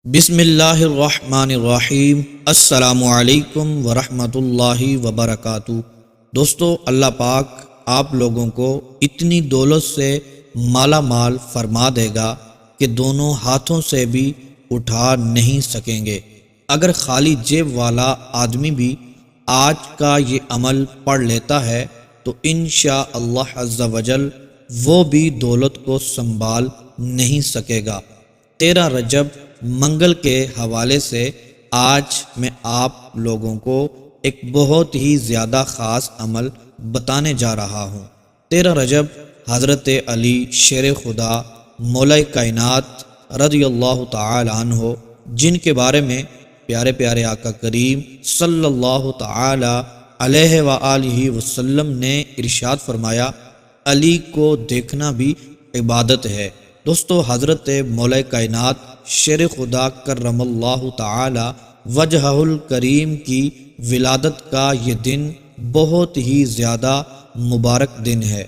بسم اللہ الرحمن الرحیم۔ السلام علیکم ورحمۃ اللہ وبرکاتہ۔ دوستو، اللہ پاک آپ لوگوں کو اتنی دولت سے مالا مال فرما دے گا کہ دونوں ہاتھوں سے بھی اٹھا نہیں سکیں گے۔ اگر خالی جیب والا آدمی بھی آج کا یہ عمل پڑھ لیتا ہے تو انشاءاللہ عز وجل وہ بھی دولت کو سنبھال نہیں سکے گا۔ 13 رجب منگل کے حوالے سے آج میں آپ لوگوں کو ایک بہت ہی زیادہ خاص عمل بتانے جا رہا ہوں۔ 13 رجب حضرت علی شیر خدا مولا کائنات رضی اللہ تعالی عنہ، جن کے بارے میں پیارے پیارے آقا کریم صلی اللہ تعالی علیہ وآلہ وسلم نے ارشاد فرمایا، علی کو دیکھنا بھی عبادت ہے۔ دوستو، حضرت مولا کائنات شیر خدا کرم اللہ تعالی وجہہ الکریم کی ولادت کا یہ دن بہت ہی زیادہ مبارک دن ہے،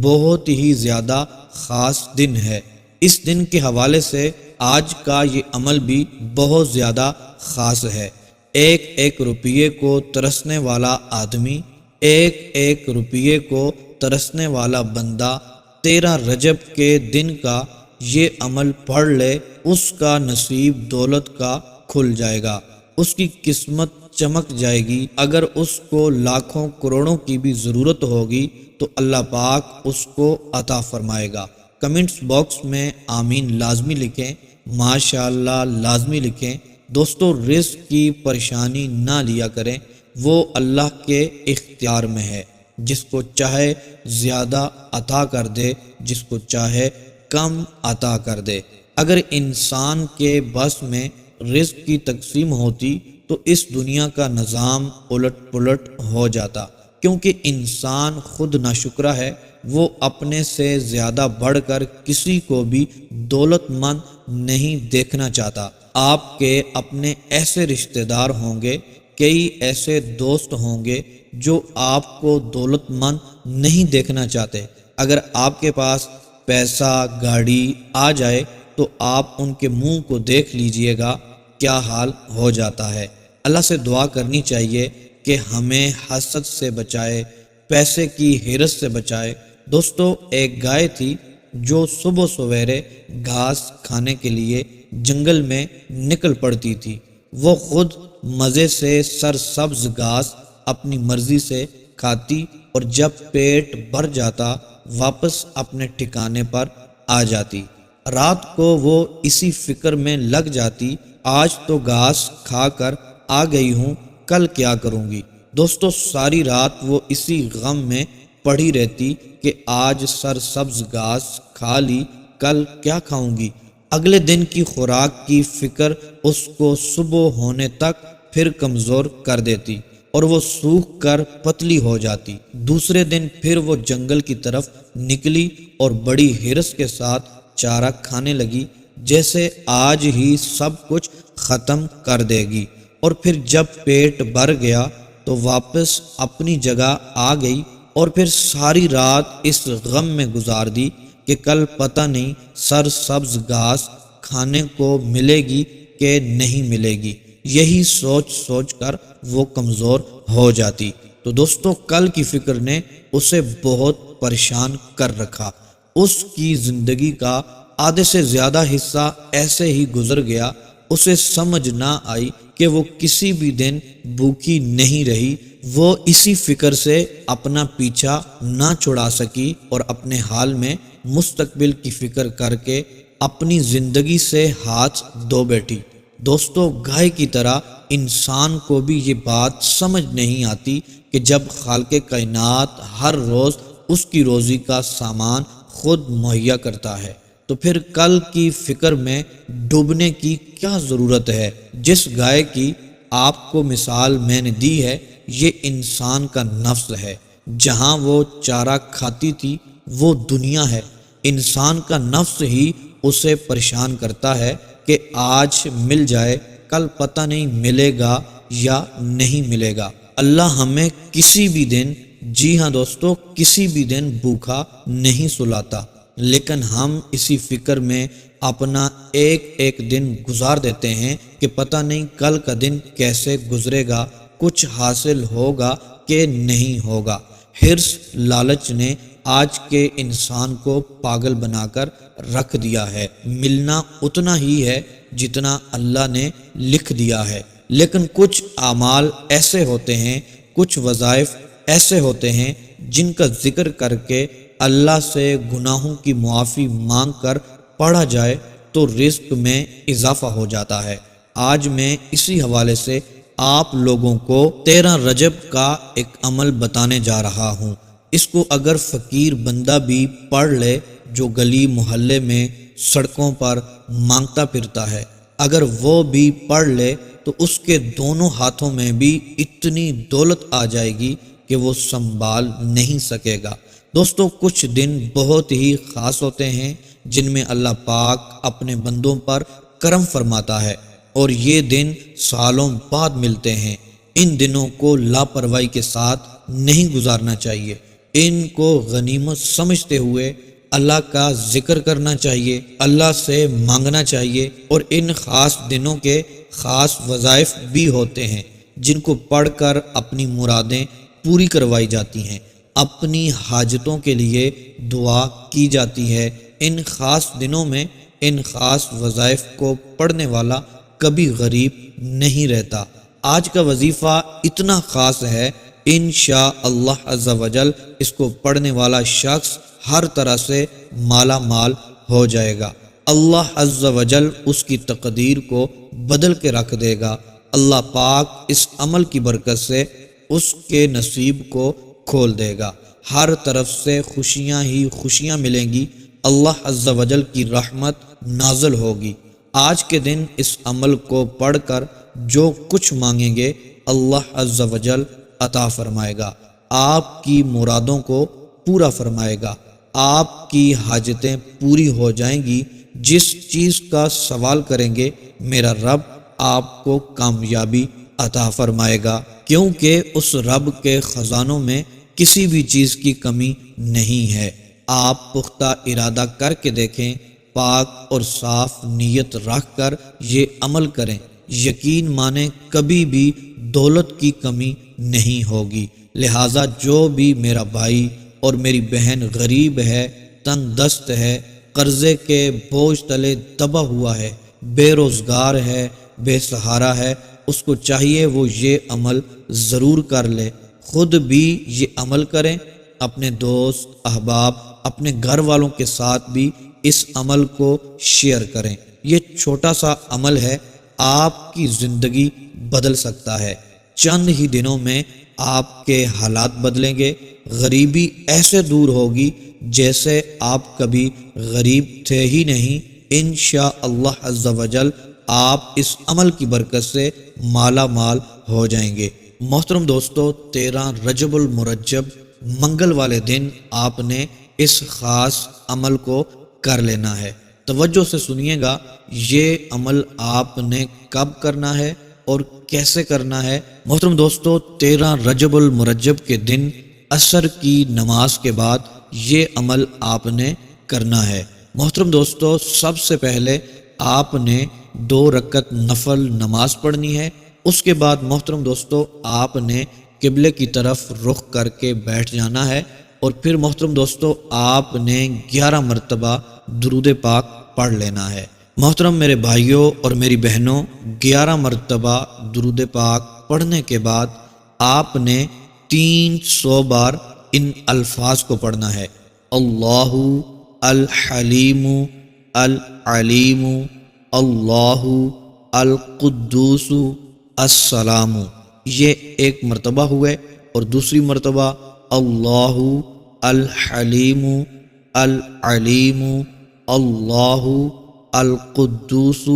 بہت ہی زیادہ خاص دن ہے۔ اس دن کے حوالے سے آج کا یہ عمل بھی بہت زیادہ خاص ہے۔ ایک ایک روپیے کو ترسنے والا آدمی، ایک ایک روپیے کو ترسنے والا بندہ 13 رجب کے دن کا یہ عمل پڑھ لے، اس کا نصیب دولت کا کھل جائے گا، اس کی قسمت چمک جائے گی۔ اگر اس کو لاکھوں کروڑوں کی بھی ضرورت ہوگی تو اللہ پاک اس کو عطا فرمائے گا۔ کمنٹس باکس میں آمین لازمی لکھیں، ماشاءاللہ لازمی لکھیں۔ دوستو، رزق کی پریشانی نہ لیا کریں، وہ اللہ کے اختیار میں ہے، جس کو چاہے زیادہ عطا کر دے، جس کو چاہے کم عطا کر دے۔ اگر انسان کے بس میں رزق کی تقسیم ہوتی تو اس دنیا کا نظام الٹ پلٹ ہو جاتا، کیونکہ انسان خود ناشکرا ہے۔ وہ اپنے سے زیادہ بڑھ کر کسی کو بھی دولت مند نہیں دیکھنا چاہتا۔ آپ کے اپنے ایسے رشتہ دار ہوں گے، کئی ایسے دوست ہوں گے جو آپ کو دولت مند نہیں دیکھنا چاہتے۔ اگر آپ کے پاس پیسہ گاڑی آ جائے تو آپ ان کے منہ کو دیکھ لیجئے گا کیا حال ہو جاتا ہے۔ اللہ سے دعا کرنی چاہیے کہ ہمیں حسد سے بچائے، پیسے کی حرص سے بچائے۔ دوستو، ایک گائے تھی جو صبح سویرے گھاس کھانے کے لیے جنگل میں نکل پڑتی تھی۔ وہ خود مزے سے سرسبز گھاس اپنی مرضی سے کھاتی اور جب پیٹ بھر جاتا واپس اپنے ٹھکانے پر آ جاتی۔ رات کو وہ اسی فکر میں لگ جاتی، آج تو گھاس کھا کر آ گئی ہوں، کل کیا کروں گی۔ دوستو، ساری رات وہ اسی غم میں پڑی رہتی کہ آج سرسبز گھاس کھا لی، کل کیا کھاؤں گی۔ اگلے دن کی خوراک کی فکر اس کو صبح ہونے تک پھر کمزور کر دیتی اور وہ سوکھ کر پتلی ہو جاتی۔ دوسرے دن پھر وہ جنگل کی طرف نکلی اور بڑی حرص کے ساتھ چارہ کھانے لگی، جیسے آج ہی سب کچھ ختم کر دے گی۔ اور پھر جب پیٹ بھر گیا تو واپس اپنی جگہ آ گئی اور پھر ساری رات اس غم میں گزار دی کہ کل پتہ نہیں سرسبز گھاس کھانے کو ملے گی کہ نہیں ملے گی۔ یہی سوچ سوچ کر وہ کمزور ہو جاتی۔ تو دوستو، کل کی فکر نے اسے بہت پریشان کر رکھا۔ اس کی زندگی کا آدھے سے زیادہ حصہ ایسے ہی گزر گیا۔ اسے سمجھ نہ آئی کہ وہ کسی بھی دن بھوکی نہیں رہی۔ وہ اسی فکر سے اپنا پیچھا نہ چھڑا سکی اور اپنے حال میں مستقبل کی فکر کر کے اپنی زندگی سے ہاتھ دھو بیٹھی۔ دوستو، گائے کی طرح انسان کو بھی یہ بات سمجھ نہیں آتی کہ جب خالق کائنات ہر روز اس کی روزی کا سامان خود مہیا کرتا ہے تو پھر کل کی فکر میں ڈوبنے کی کیا ضرورت ہے۔ جس گائے کی آپ کو مثال میں نے دی ہے، یہ انسان کا نفس ہے۔ جہاں وہ چارہ کھاتی تھی وہ دنیا ہے۔ انسان کا نفس ہی اسے پریشان کرتا ہے کہ آج مل جائے، کل پتہ نہیں ملے گا یا نہیں ملے گا۔ اللہ ہمیں کسی بھی دن، جی ہاں دوستو، کسی بھی دن بھوکا نہیں سلاتا، لیکن ہم اسی فکر میں اپنا ایک ایک دن گزار دیتے ہیں کہ پتہ نہیں کل کا دن کیسے گزرے گا، کچھ حاصل ہوگا کہ نہیں ہوگا۔ حرص، لالچ نے آج کے انسان کو پاگل بنا کر رکھ دیا ہے۔ ملنا اتنا ہی ہے جتنا اللہ نے لکھ دیا ہے، لیکن کچھ اعمال ایسے ہوتے ہیں، کچھ وظائف ایسے ہوتے ہیں جن کا ذکر کر کے اللہ سے گناہوں کی معافی مانگ کر پڑھا جائے تو رزق میں اضافہ ہو جاتا ہے۔ آج میں اسی حوالے سے آپ لوگوں کو 13 رجب کا ایک عمل بتانے جا رہا ہوں۔ اس کو اگر فقیر بندہ بھی پڑھ لے جو گلی محلے میں سڑکوں پر مانگتا پھرتا ہے، اگر وہ بھی پڑھ لے تو اس کے دونوں ہاتھوں میں بھی اتنی دولت آ جائے گی کہ وہ سنبھال نہیں سکے گا۔ دوستو، کچھ دن بہت ہی خاص ہوتے ہیں جن میں اللہ پاک اپنے بندوں پر کرم فرماتا ہے، اور یہ دن سالوں بعد ملتے ہیں۔ ان دنوں کو لاپرواہی کے ساتھ نہیں گزارنا چاہیے، ان کو غنیمت سمجھتے ہوئے اللہ کا ذکر کرنا چاہیے، اللہ سے مانگنا چاہیے، اور ان خاص دنوں کے خاص وظائف بھی ہوتے ہیں جن کو پڑھ کر اپنی مرادیں پوری کروائی جاتی ہیں، اپنی حاجتوں کے لیے دعا کی جاتی ہے۔ ان خاص دنوں میں ان خاص وظائف کو پڑھنے والا کبھی غریب نہیں رہتا۔ آج کا وظیفہ اتنا خاص ہے، انشاءاللہ عز و جل اس کو پڑھنے والا شخص ہر طرح سے مالا مال ہو جائے گا۔ اللہ عز و جل اس کی تقدیر کو بدل کے رکھ دے گا۔ اللہ پاک اس عمل کی برکت سے اس کے نصیب کو کھول دے گا، ہر طرف سے خوشیاں ہی خوشیاں ملیں گی، اللہ عز و جل کی رحمت نازل ہوگی۔ آج کے دن اس عمل کو پڑھ کر جو کچھ مانگیں گے اللہ عز و جل عطا فرمائے گا، آپ کی مرادوں کو پورا فرمائے گا، آپ کی حاجتیں پوری ہو جائیں گی۔ جس چیز کا سوال کریں گے میرا رب آپ کو کامیابی عطا فرمائے گا، کیونکہ اس رب کے خزانوں میں کسی بھی چیز کی کمی نہیں ہے۔ آپ پختہ ارادہ کر کے دیکھیں، پاک اور صاف نیت رکھ کر یہ عمل کریں، یقین مانیں کبھی بھی دولت کی کمی نہیں ہوگی۔ لہٰذا جو بھی میرا بھائی اور میری بہن غریب ہے، تنگ دست ہے، قرضے کے بوجھ تلے دبا ہوا ہے، بے روزگار ہے، بے سہارا ہے، اس کو چاہیے وہ یہ عمل ضرور کر لے، خود بھی یہ عمل کریں، اپنے دوست احباب اپنے گھر والوں کے ساتھ بھی اس عمل کو شیئر کریں۔ یہ چھوٹا سا عمل ہے، آپ کی زندگی بدل سکتا ہے۔ چند ہی دنوں میں آپ کے حالات بدلیں گے، غریبی ایسے دور ہوگی جیسے آپ کبھی غریب تھے ہی نہیں۔ انشاءاللہ عز و جل آپ اس عمل کی برکت سے مالا مال ہو جائیں گے۔ محترم دوستو، 13 رجب المرجب منگل والے دن آپ نے اس خاص عمل کو کر لینا ہے۔ توجہ سے سنیے گا، یہ عمل آپ نے کب کرنا ہے اور کیسے کرنا ہے۔ محترم دوستو، 13 رجب المرجب کے دن عصر کی نماز کے بعد یہ عمل آپ نے کرنا ہے۔ محترم دوستو، سب سے پہلے آپ نے 2 رکعت نفل نماز پڑھنی ہے۔ اس کے بعد محترم دوستو آپ نے قبلے کی طرف رخ کر کے بیٹھ جانا ہے، اور پھر محترم دوستو آپ نے 11 مرتبہ درود پاک پڑھ لینا ہے۔ محترم میرے بھائیوں اور میری بہنوں، 11 مرتبہ درود پاک پڑھنے کے بعد آپ نے 300 بار ان الفاظ کو پڑھنا ہے: اللہ الحلیم العلیم، اللہ القدوس السلام۔ یہ ایک مرتبہ ہوئے، اور دوسری مرتبہ اللہ الحلیم العلیم، اللہ القدوس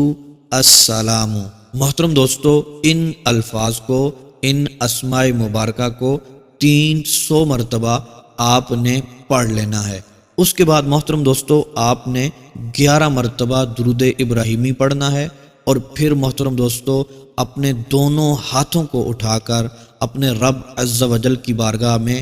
السلام۔ محترم دوستو، ان الفاظ کو، ان اسماء مبارکہ کو 300 مرتبہ آپ نے پڑھ لینا ہے۔ اس کے بعد محترم دوستو آپ نے 11 مرتبہ درود ابراہیمی پڑھنا ہے، اور پھر محترم دوستو اپنے دونوں ہاتھوں کو اٹھا کر اپنے رب عز و جل کی بارگاہ میں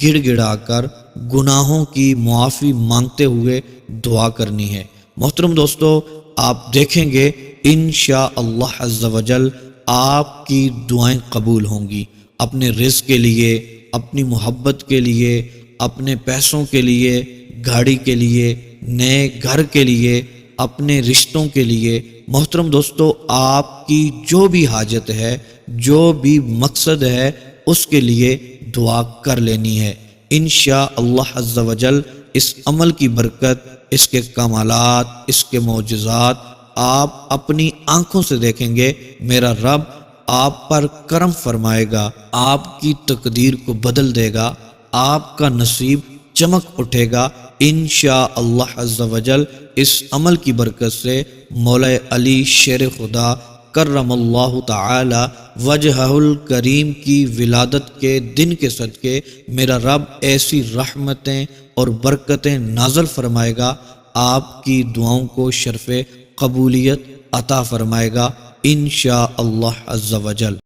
گڑ گڑا کر گناہوں کی معافی مانگتے ہوئے دعا کرنی ہے۔ محترم دوستو، آپ دیکھیں گے انشاءاللہ عز و جل آپ کی دعائیں قبول ہوں گی، اپنے رزق کے لیے، اپنی محبت کے لیے، اپنے پیسوں کے لیے، گاڑی کے لیے، نئے گھر کے لیے، اپنے رشتوں کے لیے۔ محترم دوستو، آپ کی جو بھی حاجت ہے، جو بھی مقصد ہے، اس کے لیے دعا کر لینی ہے۔ انشاءاللہ عز و جل اس عمل کی برکت، اس کے کمالات، اس کے معجزات آپ اپنی آنکھوں سے دیکھیں گے۔ میرا رب آپ پر کرم فرمائے گا، آپ کی تقدیر کو بدل دے گا، آپ کا نصیب چمک اٹھے گا انشاءاللہ عز و جل۔ اس عمل کی برکت سے مولا علی شیر خدا کرم اللہ تعالی وجہہ الکریم کی ولادت کے دن کے صدقے میرا رب ایسی رحمتیں اور برکتیں نازل فرمائے گا، آپ کی دعاؤں کو شرف قبولیت عطا فرمائے گا انشاءاللہ عز و جل۔